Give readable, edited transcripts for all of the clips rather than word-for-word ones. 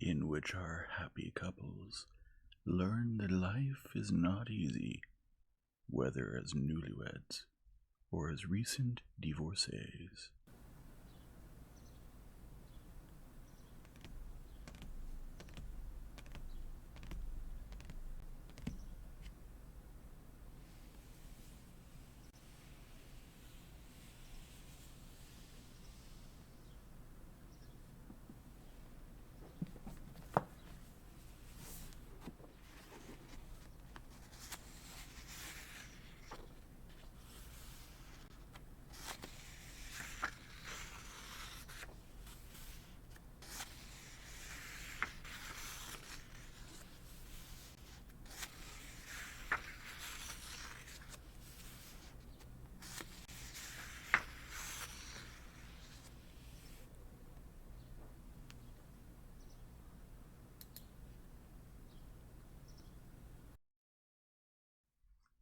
in which our happy couples learn that life is not easy, whether as newlyweds or as recent divorcees.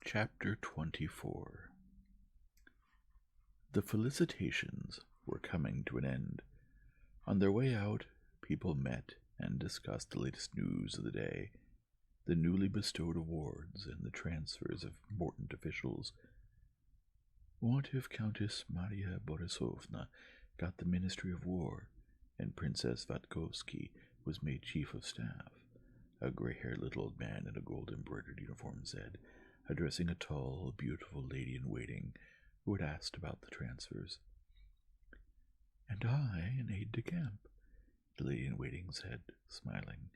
Chapter 24. The felicitations were coming to an end. On their way out, people met and discussed the latest news of the day, the newly bestowed awards and the transfers of important officials. What if Countess Maria Borisovna got the Ministry of War, and Princess Vatkovsky was made Chief of Staff? A gray-haired little old man in a gold-embroidered uniform said, addressing a tall, beautiful lady-in-waiting who had asked about the transfers. "And I an aide-de-camp," the lady-in-waiting said, smiling.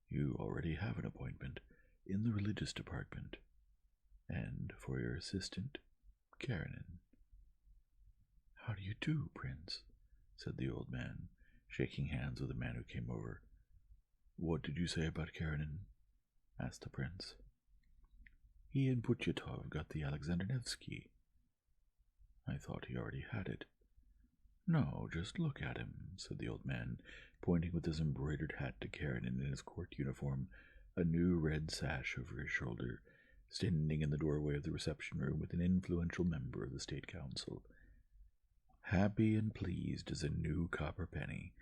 "You already have an appointment in the religious department, and for your assistant, Karenina." "How do you do, Prince?" said the old man, shaking hands with the man who came over. "What did you say about Karenina?" asked the prince. "He and Putyatov got the Alexander Nevsky." "I thought he already had it." "No, just look at him," said the old man, pointing with his embroidered hat to Karenin in his court uniform, a new red sash over his shoulder, standing in the doorway of the reception room with an influential member of the State Council. "Happy and pleased as a new copper penny,"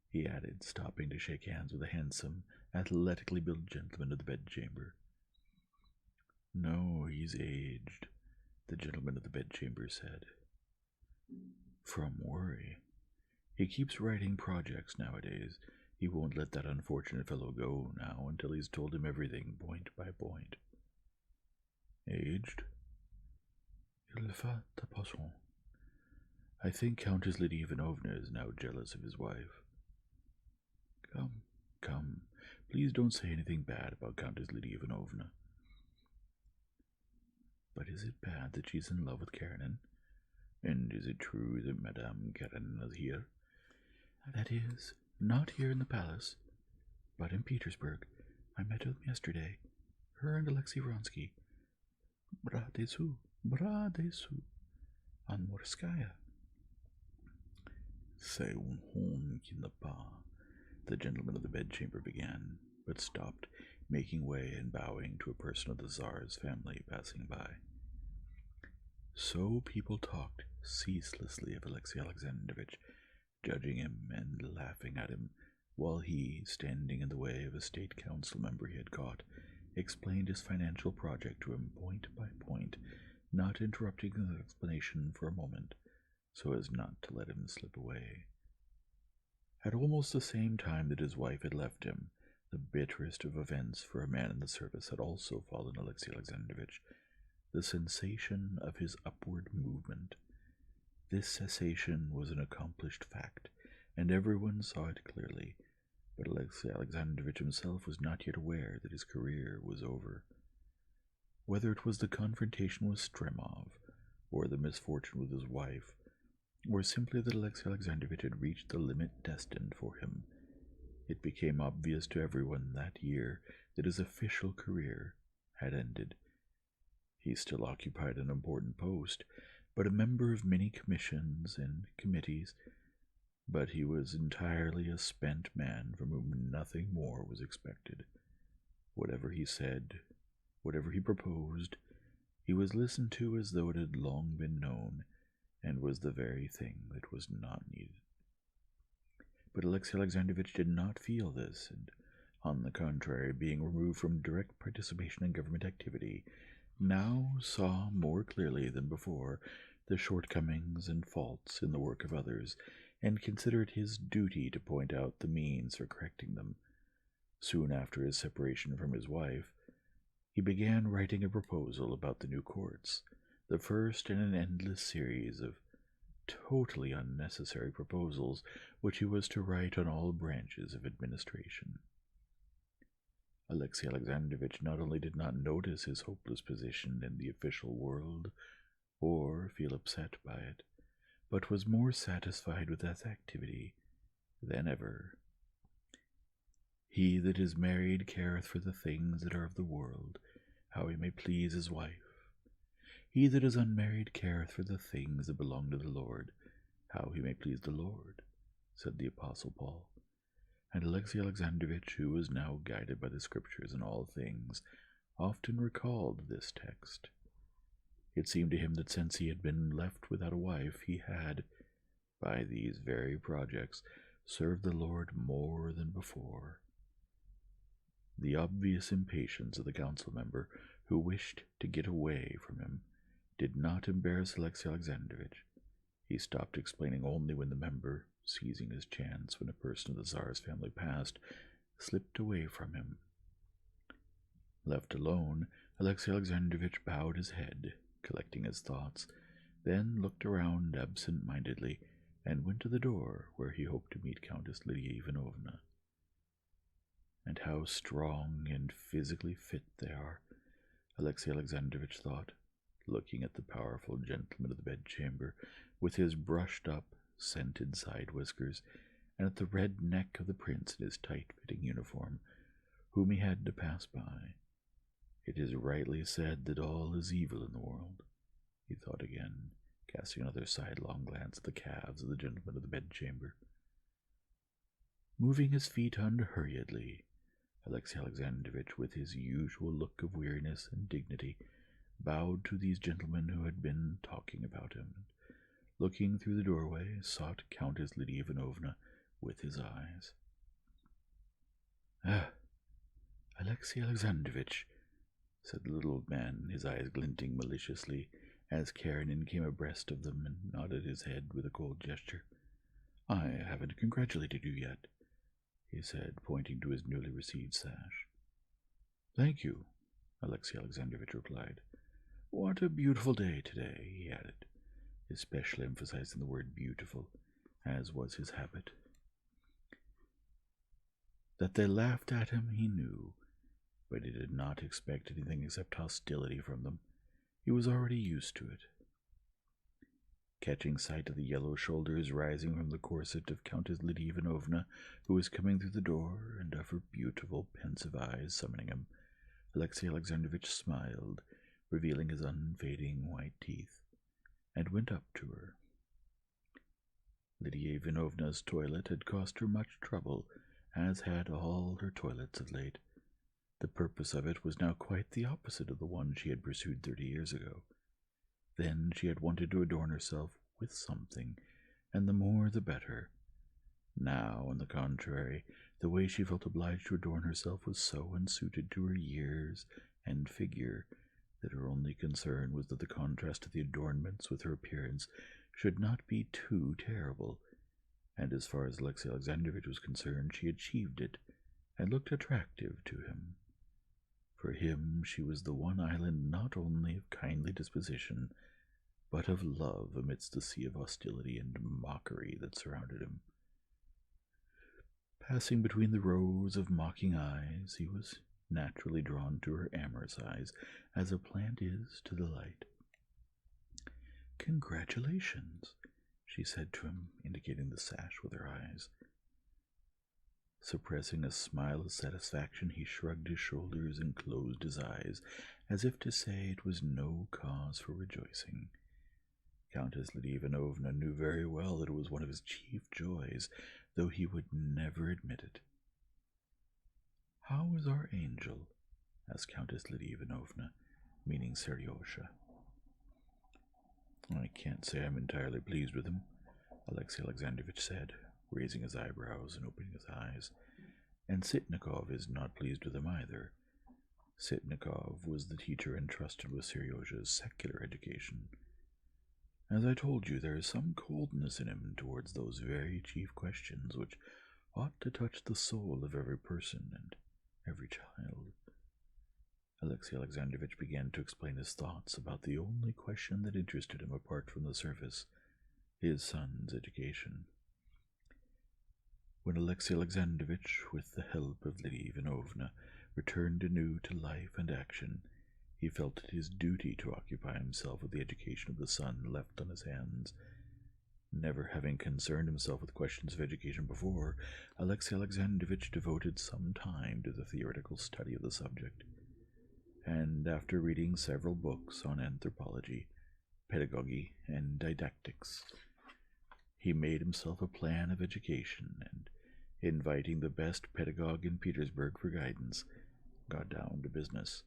he added, stopping to shake hands with a handsome, athletically built gentleman of the bedchamber. "No, he's aged," the gentleman of the bedchamber said. "From worry. He keeps writing projects nowadays. He won't let that unfortunate fellow go now until he's told him everything point by point." "Aged?" "Il va de passion. I think Countess Lydia Ivanovna is now jealous of his wife." Come, come, please don't say anything bad about Countess Lydia Ivanovna." "But is it bad that she's in love with Karenin? And is it true that Madame Karenina is here?" "That is, not here in the palace, but in Petersburg. I met them yesterday, her and Alexei Vronsky. Bras dessous, on Morskaya." "C'est un homme qui n'a pas," the gentleman of the bedchamber began, but stopped, making way and bowing to a person of the Tsar's family passing by. So people talked ceaselessly of Alexei Alexandrovich, judging him and laughing at him, while he, standing in the way of a state council member he had caught, explained his financial project to him point by point, not interrupting his explanation for a moment, so as not to let him slip away. At almost the same time that his wife had left him, the bitterest of events for a man in the service had also fallen Alexei Alexandrovich, the sensation of his upward movement. This cessation was an accomplished fact, and everyone saw it clearly, but Alexei Alexandrovich himself was not yet aware that his career was over. Whether it was the confrontation with Stremov, or the misfortune with his wife, or simply that Alexei Alexandrovich had reached the limit destined for him, it became obvious to everyone that year that his official career had ended. He still occupied an important post, but a member of many commissions and committees, but he was entirely a spent man from whom nothing more was expected. Whatever he said, whatever he proposed, he was listened to as though it had long been known, and was the very thing that was not needed. But Alexei Alexandrovitch did not feel this, and on the contrary, being removed from direct participation in government activity, now saw more clearly than before the shortcomings and faults in the work of others, and considered his duty to point out the means for correcting them. Soon after his separation from his wife, he began writing a proposal about the new courts, the first in an endless series of totally unnecessary proposals which he was to write on all branches of administration. Alexei Alexandrovitch not only did not notice his hopeless position in the official world, or feel upset by it, but was more satisfied with that activity than ever. He that is married careth for the things that are of the world, how he may please his wife. He that is unmarried careth for the things that belong to the Lord, how he may please the Lord, said the Apostle Paul. And Alexei Alexandrovitch, who was now guided by the Scriptures in all things, often recalled this text. It seemed to him that since he had been left without a wife, he had, by these very projects, served the Lord more than before. The obvious impatience of the council member, who wished to get away from him, did not embarrass Alexei Alexandrovitch. He stopped explaining only when the member, seizing his chance when a person of the Tsar's family passed, slipped away from him. Left alone, Alexei Alexandrovitch bowed his head, collecting his thoughts, then looked around absent-mindedly, and went to the door where he hoped to meet Countess Lydia Ivanovna. And how strong and physically fit they are, Alexei Alexandrovitch thought, looking at the powerful gentleman of the bedchamber, with his brushed-up, scented side whiskers, and at the red neck of the prince in his tight-fitting uniform, whom he had to pass by. It is rightly said that all is evil in the world, he thought again, casting another sidelong glance at the calves of the gentleman of the bedchamber. Moving his feet unhurriedly, Alexei Alexandrovitch, with his usual look of weariness and dignity, bowed to these gentlemen who had been talking about him, and, looking through the doorway, sought Countess Lydia Ivanovna with his eyes. "Ah, Alexei Alexandrovitch," said the little man, his eyes glinting maliciously, as Karenina came abreast of them and nodded his head with a cold gesture. "I haven't congratulated you yet," he said, pointing to his newly received sash. "Thank you," Alexei Alexandrovitch replied. "What a beautiful day today," he added, especially emphasizing the word beautiful, as was his habit. That they laughed at him he knew, but he did not expect anything except hostility from them. He was already used to it. Catching sight of the yellow shoulders rising from the corset of Countess Lydia Ivanovna, who was coming through the door, and of her beautiful, pensive eyes summoning him, Alexei Alexandrovitch smiled, revealing his unfading white teeth, and went up to her. Lydia Ivanovna's toilet had cost her much trouble, as had all her toilets of late. The purpose of it was now quite the opposite of the one she had pursued 30 years ago. Then she had wanted to adorn herself with something, and the more the better. Now, on the contrary, the way she felt obliged to adorn herself was so unsuited to her years and figure that her only concern was that the contrast of the adornments with her appearance should not be too terrible, and as far as Alexei Alexandrovitch was concerned, she achieved it, and looked attractive to him. For him she was the one island not only of kindly disposition, but of love amidst the sea of hostility and mockery that surrounded him. Passing between the rows of mocking eyes, he was naturally drawn to her amorous eyes, as a plant is to the light. "Congratulations," she said to him, indicating the sash with her eyes. Suppressing a smile of satisfaction, he shrugged his shoulders and closed his eyes, as if to say it was no cause for rejoicing. Countess Lydia Ivanovna knew very well that it was one of his chief joys, though he would never admit it. "How is our angel?" asked Countess Lydia Ivanovna, meaning Seryosha. "I can't say I'm entirely pleased with him," Alexei Alexandrovitch said, raising his eyebrows and opening his eyes. And Sitnikov is not pleased with him either. Sitnikov was the teacher entrusted with Seryozha's secular education. As I told you, there is some coldness in him towards those very chief questions which ought to touch the soul of every person and every child. Alexey Alexandrovitch began to explain his thoughts about the only question that interested him apart from the service, his son's education. When Alexey Alexandrovitch, with the help of Lydia Ivanovna, returned anew to life and action, he felt it his duty to occupy himself with the education of the son left on his hands. Never having concerned himself with questions of education before, Alexey Alexandrovitch devoted some time to the theoretical study of the subject, and after reading several books on anthropology, pedagogy, and didactics, he made himself a plan of education, and, inviting the best pedagogue in Petersburg for guidance, got down to business.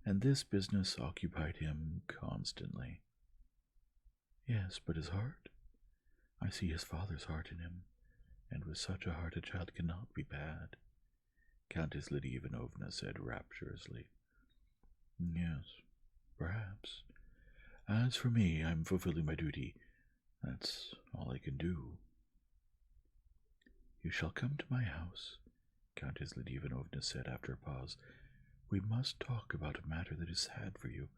And this business occupied him constantly. Yes, but his heart? I see his father's heart in him, and with such a heart a child cannot be bad, Countess Lydia Ivanovna said rapturously. Yes, perhaps. As for me, I'm fulfilling my duty. That's all I can do. You shall come to my house, Countess Lydia Ivanovna said after a pause. We must talk about a matter that is sad for you.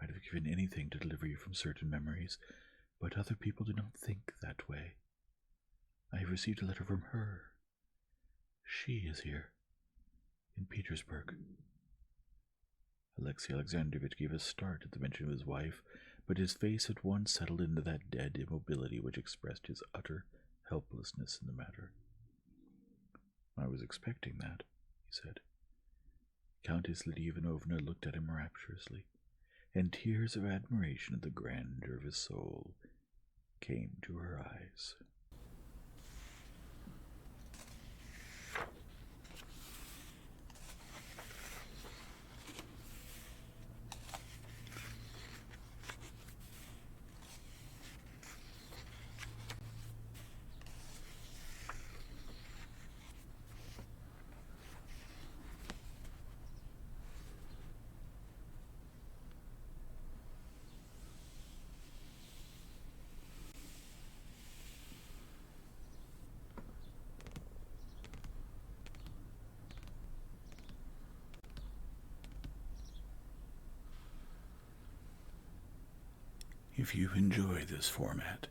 I'd have given anything to deliver you from certain memories, but other people do not think that way. I have received a letter from her. She is here, in Petersburg. Alexey Alexandrovitch gave a start at the mention of his wife, but his face at once settled into that dead immobility which expressed his utter helplessness in the matter. I was expecting that, he said. Countess Lydia Ivanovna looked at him rapturously, and tears of admiration at the grandeur of his soul came to her eyes. If you enjoy this format,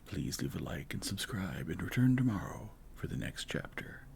please leave a like and subscribe and return tomorrow for the next chapter.